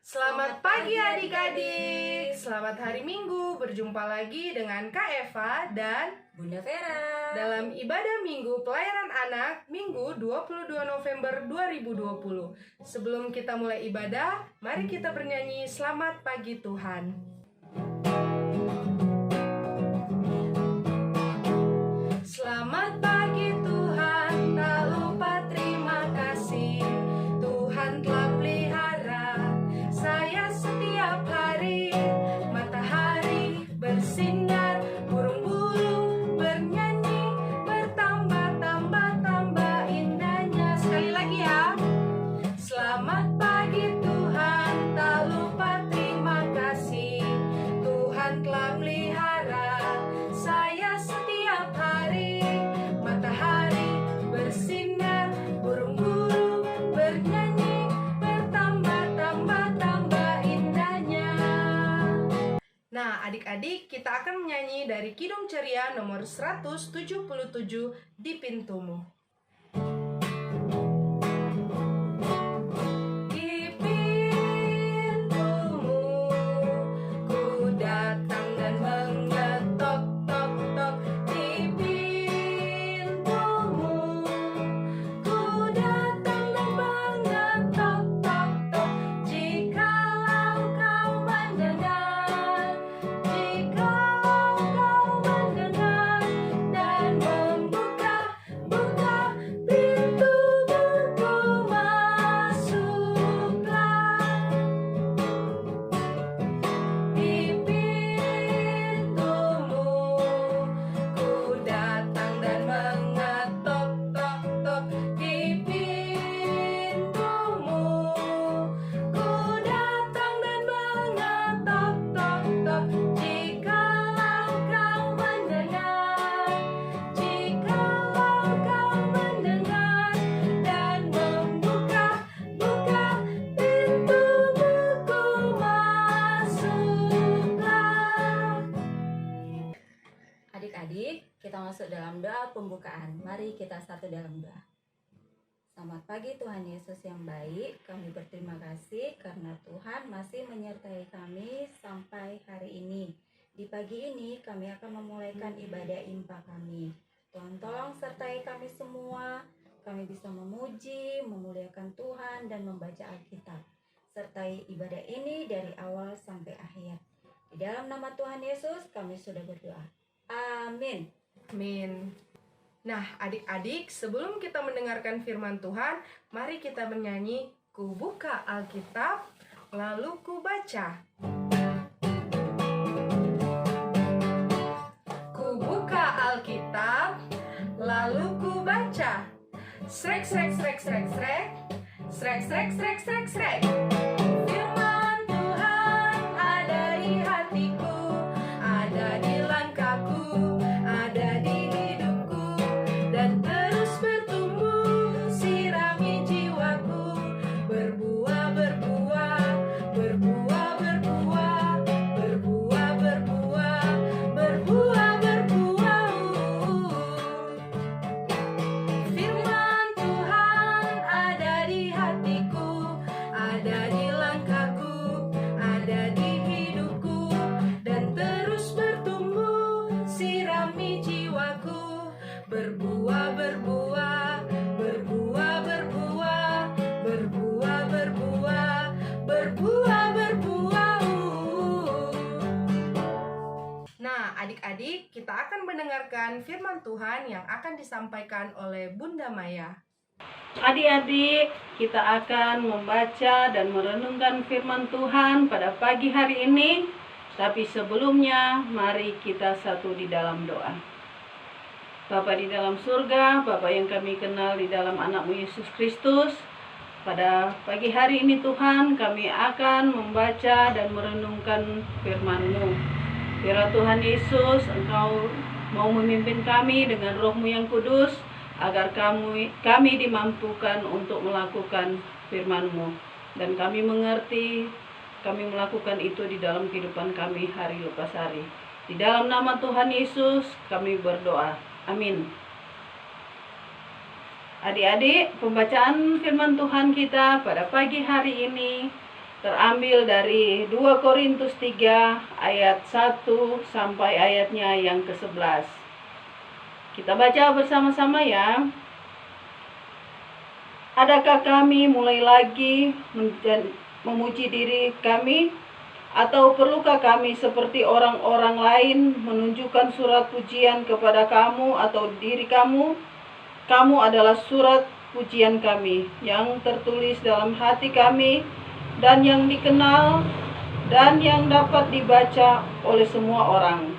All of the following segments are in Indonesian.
Selamat pagi adik-adik. Selamat hari Minggu. Berjumpa lagi dengan Kak Eva dan Bunda Vera dalam ibadah Minggu Pelayanan Anak Minggu 22 November 2020. Sebelum kita mulai ibadah, mari kita bernyanyi Selamat Pagi Tuhan. Selamat pagi Tuhan, tak lupa terima kasih. Tuhan telah pelihara saya setiap hari. Matahari bersinar, burung-burung bernyanyi, bertambah-tambah indahnya. Sekali lagi ya. Selamat pagi Tuhan, tak lupa terima kasih. Tuhan telah melihara saya setiap hari. Matahari bersinar, burung-burung bernyanyi, bertambah-tambah indahnya. Nah, adik-adik, kita akan menyanyi dari Kidung Ceria nomor 177 di pintumu. Di pintumu ku datang dan mengetok tok tok. Di pintumu ku datang dan mengetok tok tok. Jikalau kau mendengar, jikalau kau mendengar dan membuka pintumu, ku masuklah. Di pintumu ku datang dan mengetok tok tok. Di pintumu ku datang dan mengetok tok tok. Jikalau kau mendengar, jikalau kau mendengar dan membuka pintumu, ku masuklah. Adik-adik, kita masuk dalam doa pembukaan. Mari kita satu dalam doa. Selamat pagi Tuhan Yesus yang baik. Kami berterima kasih karena Tuhan masih menyertai kami sampai hari ini. Di pagi ini kami akan memulaikan ibadah impa kami. Tuhan tolong sertai kami semua. Kami bisa memuji, memuliakan Tuhan dan membaca Alkitab. Sertai ibadah ini dari awal sampai akhir. Di dalam nama Tuhan Yesus kami sudah berdoa. Amin. Amin. Nah, adik-adik, sebelum kita mendengarkan firman Tuhan, mari kita bernyanyi Ku buka Alkitab, lalu ku baca. Ku buka Alkitab, lalu ku baca. Srek, srek, srek, srek, srek. Srek, srek, srek, srek, srek. Firman Tuhan ada di hatiku, ada di langkahku, ada di hidupku, dan terus bertumbuh, sirami jiwaku, berbuah, berbuah, berbuah, berbuah, berbuah, berbuah, berbuah, berbuah. Firman Tuhan ada di hatiku, ada di langkahku, ada di hidupku, dan terus bertumbuh, sirami jiwaku, berbuah, berbuah, berbuah, berbuah, berbuah, berbuah, berbuah, berbuah. Nah, adik-adik, kita akan mendengarkan firman Tuhan yang akan disampaikan oleh Bunda Maya. Adik-adik, kita akan membaca dan merenungkan firman Tuhan pada pagi hari ini. Tapi sebelumnya, mari kita satu di dalam doa. Bapa di dalam surga, Bapa yang kami kenal di dalam anak-Mu Yesus Kristus, pada pagi hari ini Tuhan, kami akan membaca dan merenungkan firman-Mu. Biarlah Tuhan Yesus, Engkau mau memimpin kami dengan Roh-Mu yang kudus, agar kami dimampukan untuk melakukan firman-Mu. Dan kami mengerti, kami melakukan itu di dalam kehidupan kami hari lepas hari. Di dalam nama Tuhan Yesus, kami berdoa. Amin. Adik-adik, pembacaan firman Tuhan kita pada pagi hari ini terambil dari 2 Korintus 3 ayat 1 sampai ayatnya yang ke-11. Kita baca bersama-sama ya. Adakah kami mulai lagi memuji diri kami? Atau perlukah kami seperti orang-orang lain menunjukkan surat pujian kepada kamu atau diri kamu? Kamu adalah surat pujian kami yang tertulis dalam hati kami dan yang dikenal dan yang dapat dibaca oleh semua orang.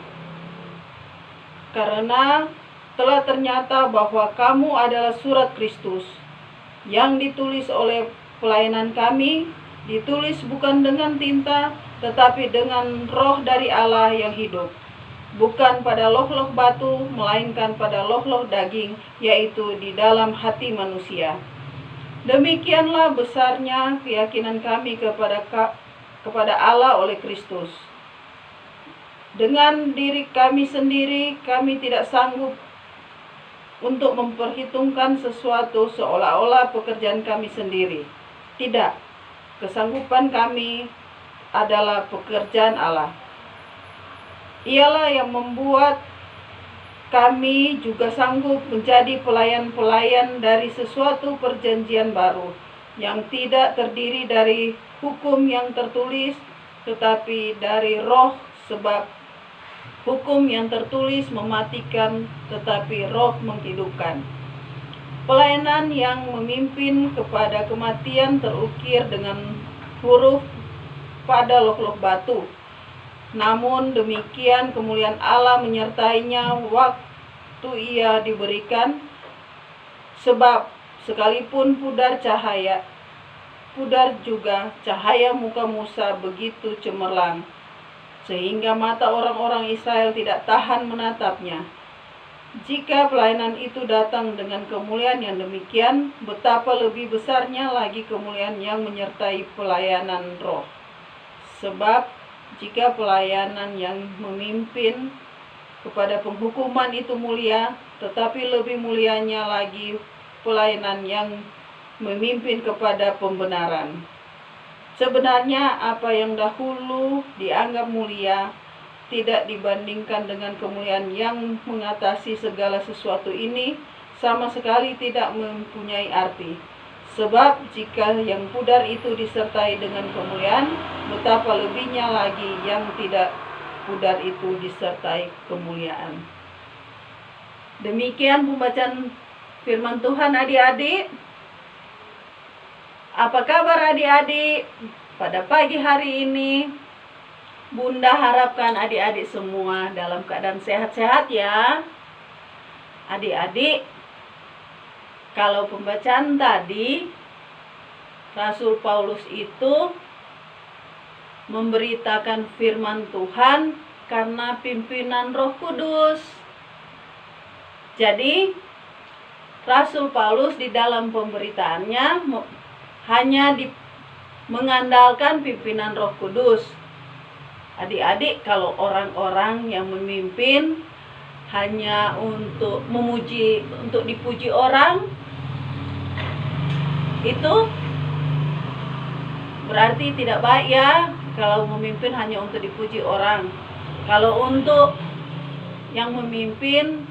Karena telah ternyata bahwa kamu adalah surat Kristus yang ditulis oleh pelayanan kami, ditulis bukan dengan tinta, tetapi dengan roh dari Allah yang hidup, bukan pada loh-loh batu, melainkan pada loh-loh daging, yaitu di dalam hati manusia. Demikianlah besarnya keyakinan kami kepada Allah oleh Kristus. Dengan diri kami sendiri, kami tidak sanggup untuk memperhitungkan sesuatu seolah-olah pekerjaan kami sendiri. Tidak, kesanggupan kami adalah pekerjaan Allah. Ialah yang membuat kami juga sanggup menjadi pelayan-pelayan dari sesuatu perjanjian baru yang tidak terdiri dari hukum yang tertulis, tetapi dari roh, sebab hukum yang tertulis mematikan, tetapi roh menghidupkan. Pelayanan yang memimpin kepada kematian terukir dengan huruf pada loh-loh batu. Namun demikian kemuliaan Allah menyertainya waktu ia diberikan, sebab sekalipun pudar juga cahaya muka Musa begitu cemerlang, sehingga mata orang-orang Israel tidak tahan menatapnya. Jika pelayanan itu datang dengan kemuliaan yang demikian, betapa lebih besarnya lagi kemuliaan yang menyertai pelayanan roh. Sebab jika pelayanan yang memimpin kepada penghukuman itu mulia, tetapi lebih mulianya lagi pelayanan yang memimpin kepada pembenaran. Sebenarnya apa yang dahulu dianggap mulia tidak dibandingkan dengan kemuliaan yang mengatasi segala sesuatu ini sama sekali tidak mempunyai arti. Sebab jika yang pudar itu disertai dengan kemuliaan, betapa lebihnya lagi yang tidak pudar itu disertai kemuliaan. Demikian pembacaan firman Tuhan adik-adik. Apa kabar adik-adik? Pada pagi hari ini, Bunda harapkan adik-adik semua dalam keadaan sehat-sehat ya. Adik-adik, kalau pembacaan tadi, Rasul Paulus itu memberitakan firman Tuhan karena pimpinan Roh Kudus. Jadi, Rasul Paulus di dalam pemberitaannya hanya mengandalkan pimpinan Roh Kudus. Adik-adik, kalau orang-orang yang memimpin hanya untuk dipuji orang, itu berarti tidak baik ya. Kalau memimpin hanya untuk dipuji orang, kalau untuk yang memimpin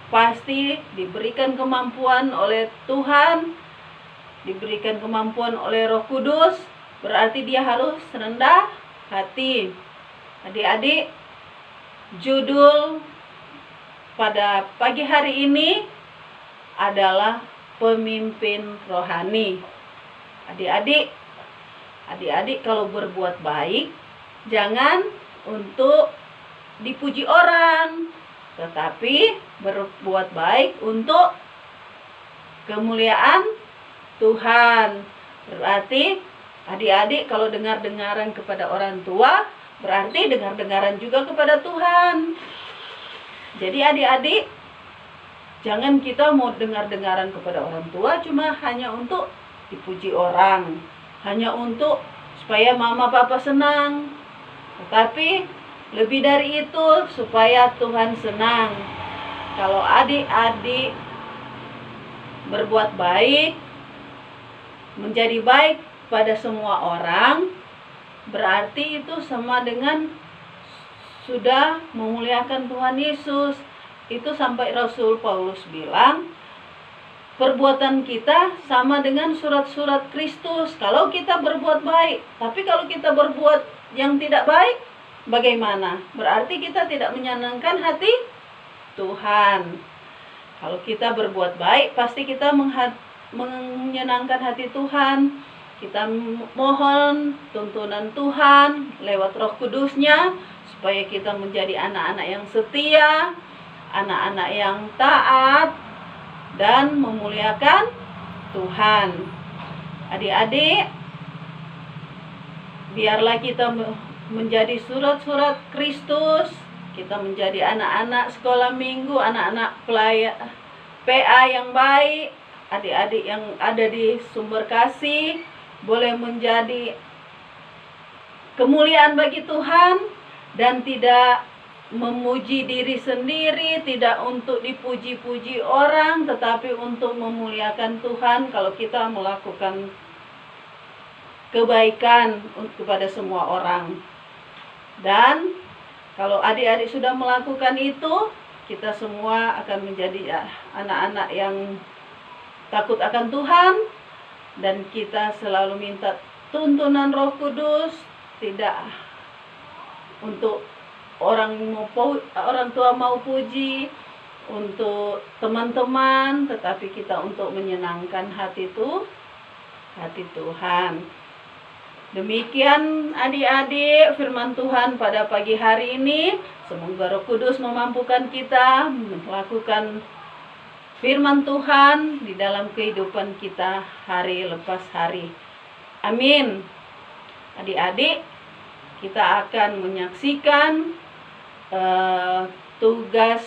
pasti diberikan kemampuan oleh Tuhan, diberikan kemampuan oleh Roh Kudus, berarti dia harus rendah hati. Adik-adik, judul pada pagi hari ini adalah pemimpin rohani. Adik-adik kalau berbuat baik, jangan untuk dipuji orang, tetapi berbuat baik untuk kemuliaan Tuhan. Berarti adik-adik kalau dengar-dengaran kepada orang tua, berarti dengar-dengaran juga kepada Tuhan. Jadi adik-adik, jangan kita mau dengar-dengaran kepada orang tua cuma hanya untuk dipuji orang, hanya untuk supaya mama papa senang. Tetapi lebih dari itu supaya Tuhan senang. Kalau adik-adik berbuat baik, menjadi baik pada semua orang, berarti itu sama dengan sudah memuliakan Tuhan Yesus. Itu sampai Rasul Paulus bilang, perbuatan kita sama dengan surat-surat Kristus. Kalau kita berbuat baik, tapi kalau kita berbuat yang tidak baik, bagaimana? Berarti kita tidak menyenangkan hati Tuhan. Kalau kita berbuat baik, pasti kita menyenangkan hati Tuhan. Kita mohon tuntunan Tuhan lewat Roh Kudus-Nya supaya kita menjadi anak-anak yang setia, anak-anak yang taat dan memuliakan Tuhan. Adik-adik, biarlah kita menjadi surat-surat Kristus. Kita menjadi anak-anak sekolah minggu, anak-anak PA yang baik. Adik-adik yang ada di Sumber Kasih boleh menjadi kemuliaan bagi Tuhan dan tidak memuji diri sendiri, tidak untuk dipuji-puji orang, tetapi untuk memuliakan Tuhan kalau kita melakukan kebaikan kepada semua orang. Dan kalau adik-adik sudah melakukan itu, kita semua akan menjadi anak-anak yang takut akan Tuhan, dan kita selalu minta tuntunan Roh Kudus, tidak untuk orang tua mau puji, untuk teman-teman, tetapi kita untuk menyenangkan hati Tuhan. Demikian adik-adik firman Tuhan pada pagi hari ini. Semoga Roh Kudus memampukan kita melakukan firman Tuhan di dalam kehidupan kita hari lepas hari. Amin. Adik-adik, kita akan menyaksikan tugas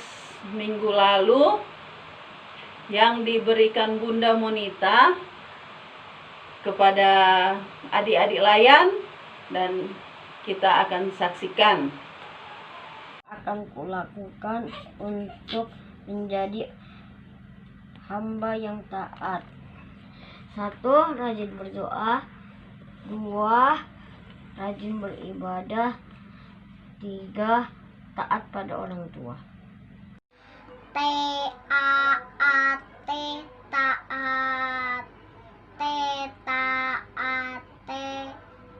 minggu lalu yang diberikan Bunda Monita kepada adik-adik layan, dan kita akan saksikan. Akan kulakukan untuk menjadi hamba yang taat. 1. Rajin berdoa. 2. Rajin beribadah. 3. Taat pada orang tua. Taat, taat,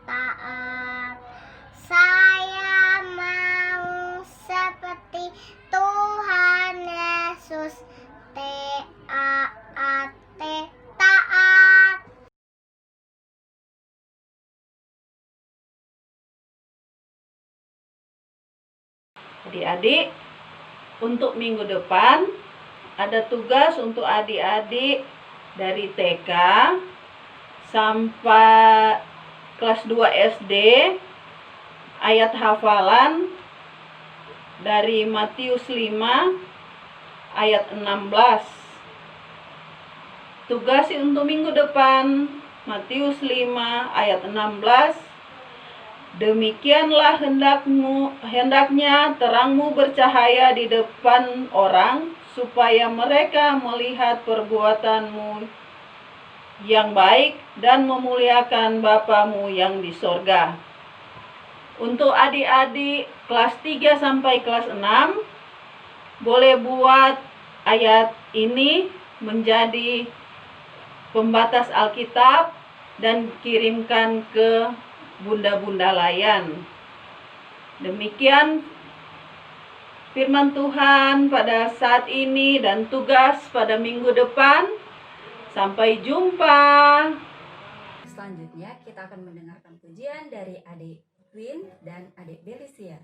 taat. Saya mau seperti Tuhan Yesus. Taat, taat. Adik-adik, untuk minggu depan ada tugas untuk adik-adik dari TK sampai kelas 2 SD, ayat hafalan dari Matius 5 ayat 16. Tugas untuk minggu depan Matius 5 ayat 16. Demikianlah hendaknya terangmu bercahaya di depan orang, supaya mereka melihat perbuatanmu yang baik dan memuliakan Bapamu yang di sorga. Untuk adik-adik kelas 3 sampai kelas 6, boleh buat ayat ini menjadi pembatas Alkitab dan kirimkan ke bunda-bunda layan. Demikian firman Tuhan pada saat ini dan tugas pada minggu depan. Sampai jumpa. Selanjutnya kita akan mendengarkan pujian dari adik Win dan adik Belisia.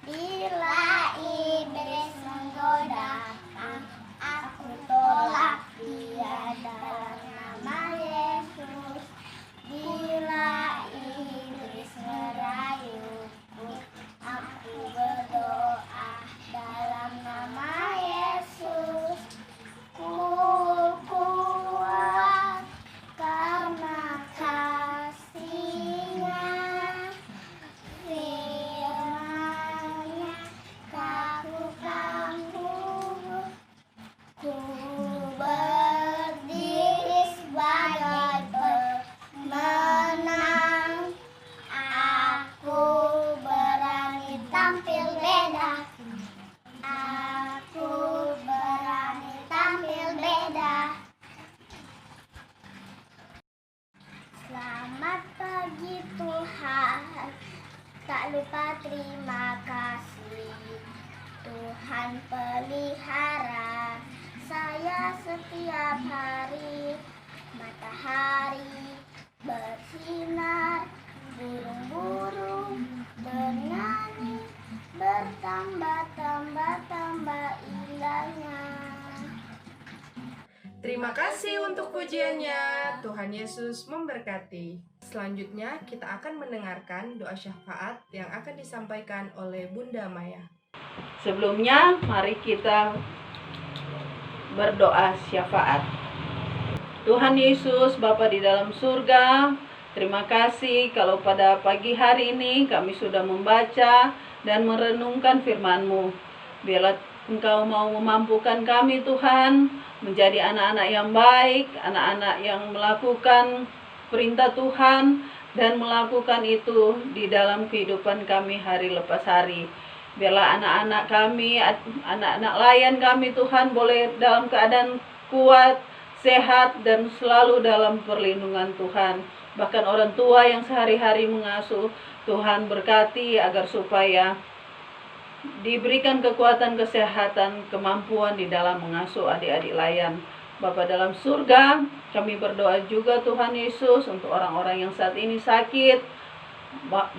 Bila iblis menggoda, aku tolak dia dalam nama Yesus. Bila iblis merayuku, aku berdoa dalam nama Yesus. Ku kuat karena kasih-Nya, firman-Nya kaku-kaku. Ku berdiri sebagai puji Tuhan, tak lupa terima kasih. Tuhan pelihara saya setiap hari. Matahari bersinar, burung-burung bernyanyi, bertambah-tambah indahnya. Terima kasih untuk pujiannya. Tuhan Yesus memberkati. Selanjutnya kita akan mendengarkan doa syafaat yang akan disampaikan oleh Bunda Maya. Sebelumnya, mari kita berdoa syafaat. Tuhan Yesus, Bapa di dalam surga, terima kasih kalau pada pagi hari ini kami sudah membaca dan merenungkan firman-Mu. Biarlah Engkau mau memampukan kami, Tuhan, menjadi anak-anak yang baik, anak-anak yang melakukan perintah Tuhan dan melakukan itu di dalam kehidupan kami hari lepas hari. Biarlah anak-anak kami, anak-anak layan kami, Tuhan, boleh dalam keadaan kuat, sehat, dan selalu dalam perlindungan Tuhan. Bahkan orang tua yang sehari-hari mengasuh, Tuhan berkati agar supaya diberikan kekuatan, kesehatan, kemampuan di dalam mengasuh adik-adik layan. Bapa dalam surga, kami berdoa juga Tuhan Yesus untuk orang-orang yang saat ini sakit,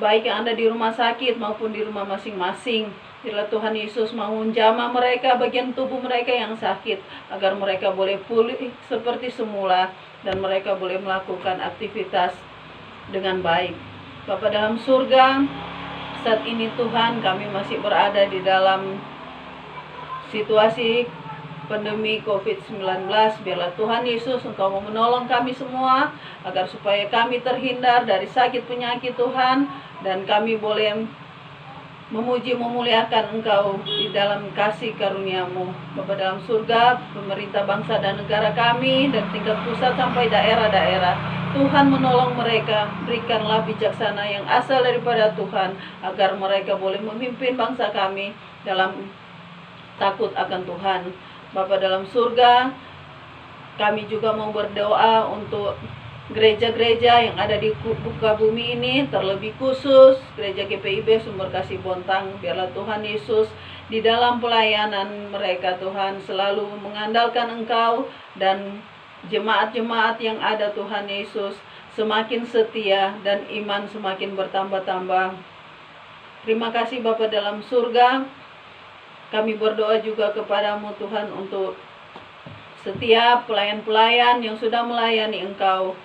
baik yang ada di rumah sakit maupun di rumah masing-masing. Biarlah Tuhan Yesus mau menjamah mereka, bagian tubuh mereka yang sakit, agar mereka boleh pulih seperti semula dan mereka boleh melakukan aktivitas dengan baik. Bapa dalam surga, saat ini Tuhan kami masih berada di dalam situasi pandemi COVID-19. Biarlah Tuhan Yesus Engkau mau menolong kami semua agar supaya kami terhindar dari sakit penyakit Tuhan, dan kami boleh memuji memuliakan Engkau di dalam kasih karunia-Mu. Bapa dalam surga, pemerintah bangsa dan negara kami dari tingkat pusat sampai daerah-daerah, Tuhan menolong mereka, berikanlah bijaksana yang asal daripada Tuhan agar mereka boleh memimpin bangsa kami dalam takut akan Tuhan. Bapa dalam surga, kami juga mau berdoa untuk gereja-gereja yang ada di muka bumi ini, terlebih khusus gereja GPIB Sumber Kasih Bontang. Biarlah Tuhan Yesus di dalam pelayanan mereka, Tuhan, selalu mengandalkan Engkau, dan jemaat-jemaat yang ada, Tuhan Yesus, semakin setia dan iman semakin bertambah-tambah. Terima kasih Bapa dalam surga. Kami berdoa juga kepadamu Tuhan untuk setiap pelayan-pelayan yang sudah melayani Engkau.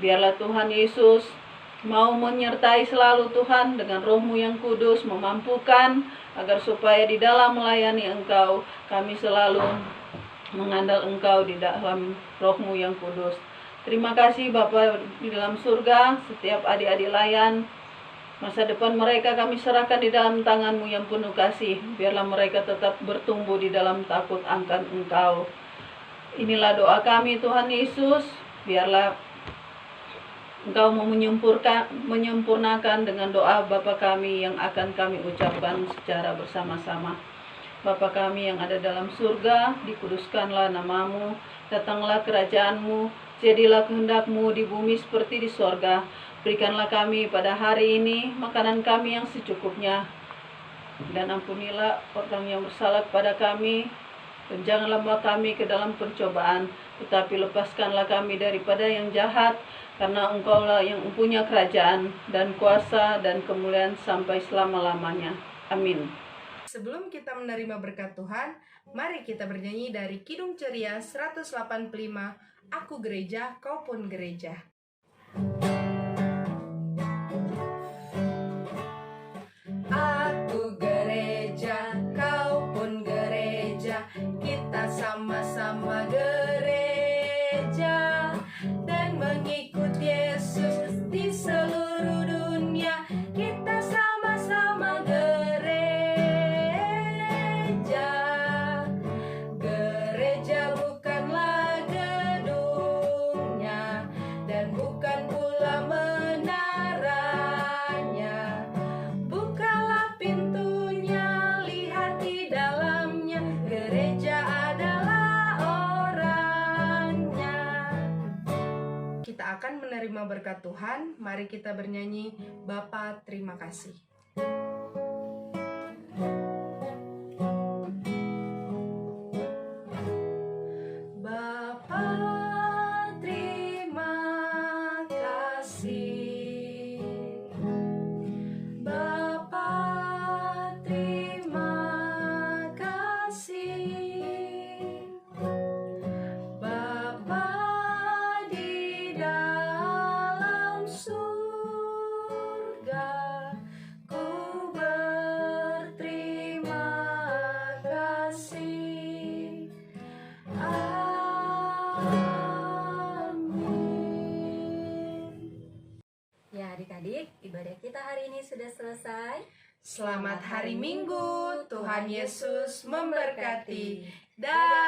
Biarlah Tuhan Yesus mau menyertai selalu Tuhan dengan Roh-Mu yang kudus, memampukan agar supaya di dalam melayani Engkau kami selalu mengandal Engkau di dalam Roh-Mu yang kudus. Terima kasih Bapa di dalam surga, setiap adik-adik layan, masa depan mereka kami serahkan di dalam tangan-Mu yang penuh kasih. Biarlah mereka tetap bertumbuh di dalam takut akan Engkau. Inilah doa kami Tuhan Yesus. Biarlah Engkau mau menyempurnakan dengan doa Bapa kami yang akan kami ucapkan secara bersama-sama. Bapa kami yang ada dalam surga, dikuduskanlah nama-Mu, datanglah kerajaan-Mu, jadilah kehendak-Mu di bumi seperti di sorga. Berikanlah kami pada hari ini makanan kami yang secukupnya, dan ampunilah orang yang bersalah kepada kami, dan janganlah membawa kami ke dalam pencobaan, tetapi lepaskanlah kami daripada yang jahat, karena Engkau-lah yang mempunyai kerajaan dan kuasa dan kemuliaan sampai selama-lamanya. Amin. Sebelum kita menerima berkat Tuhan, mari kita bernyanyi dari Kidung Ceria 185, Aku Gereja, Kau Pun Gereja. Aku gereja, kau pun gereja, kita sama-sama gereja dan mengikut Yesus di seluruh dunia. Kita sama-sama gereja. Gereja bukanlah gedungnya dan bukan pula menerima berkat Tuhan, mari kita bernyanyi Bapa terima kasih. Bapa terima kasih. Bapa terima kasih. Bapa di dalam surga, ku berterima kasih. Amin. Ya adik-adik, ibadah kita hari ini sudah selesai. Selamat hari Minggu, Tuhan Yesus memberkati. Dah.